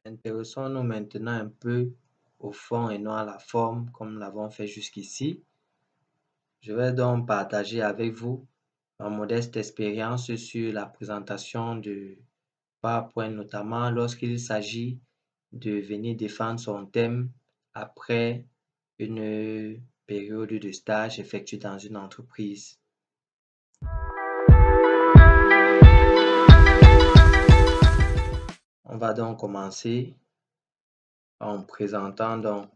Intéressons-nous maintenant un peu au fond et non à la forme comme nous l'avons fait jusqu'ici. Je vais donc partager avec vous ma modeste expérience sur la présentation de PowerPoint, notamment lorsqu'il s'agit de venir défendre son thème après une période de stage effectuée dans une entreprise. On va donc commencer en présentant donc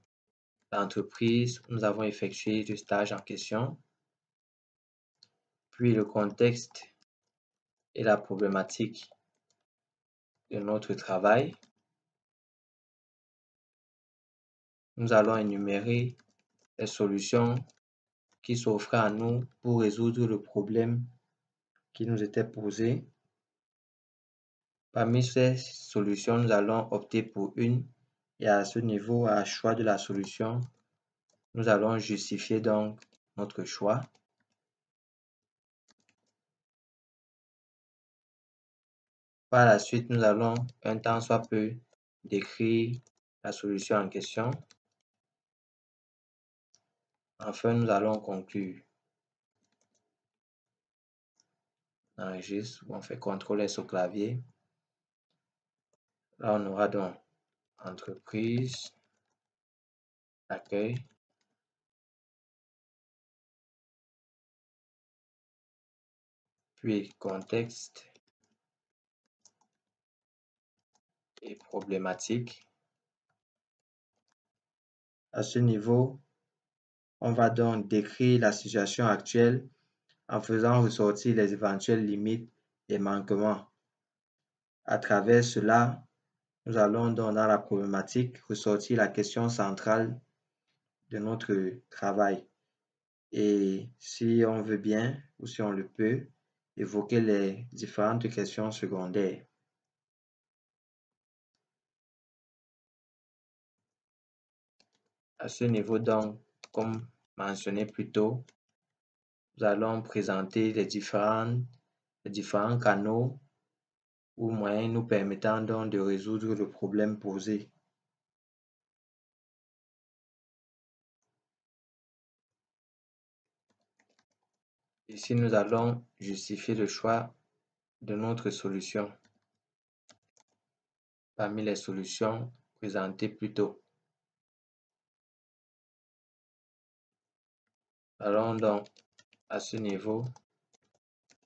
l'entreprise où nous avons effectué le stage en question, puis le contexte et la problématique de notre travail. Nous allons énumérer les solutions qui s'offraient à nous pour résoudre le problème qui nous était posé. Parmi ces solutions, nous allons opter pour une et à ce niveau, à choix de la solution, nous allons justifier donc notre choix. Par la suite, nous allons un tant soit peu décrire la solution en question. Enfin, nous allons conclure. On enregistre, on fait CTRL S au clavier. Là, on aura donc entreprise, accueil, puis contexte et problématique. À ce niveau, on va donc décrire la situation actuelle en faisant ressortir les éventuelles limites et manquements. À travers cela, nous allons donc dans la problématique ressortir la question centrale de notre travail. Et si on veut bien ou si on le peut, évoquer les différentes questions secondaires. À ce niveau donc, comme mentionné plus tôt, nous allons présenter les différents canaux ou moyens nous permettant donc de résoudre le problème posé. Ici, nous allons justifier le choix de notre solution parmi les solutions présentées plus tôt. Allons donc à ce niveau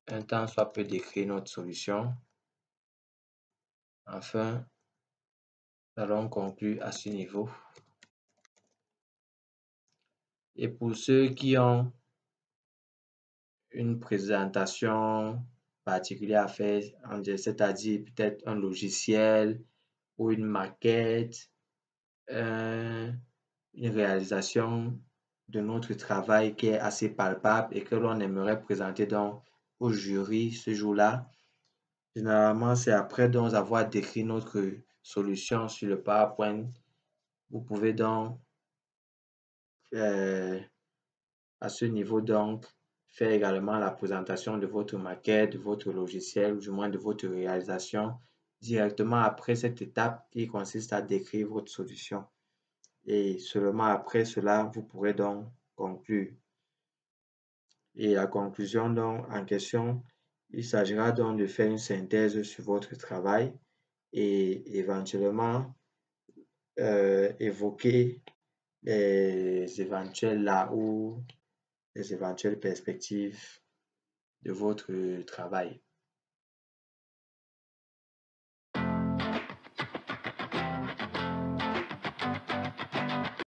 un temps soit peu décrire notre solution. Enfin, nous allons conclure à ce niveau. Et pour ceux qui ont une présentation particulière à faire, c'est-à-dire peut-être un logiciel ou une maquette, une réalisation de notre travail qui est assez palpable et que l'on aimerait présenter donc au jury ce jour-là. Généralement, c'est après donc avoir décrit notre solution sur le PowerPoint. Vous pouvez donc à ce niveau donc faire également la présentation de votre maquette, de votre logiciel ou du moins de votre réalisation directement après cette étape qui consiste à décrire votre solution. Et seulement après cela, vous pourrez donc conclure. Et la conclusion donc en question, il s'agira donc de faire une synthèse sur votre travail et éventuellement évoquer les éventuels les éventuelles perspectives de votre travail.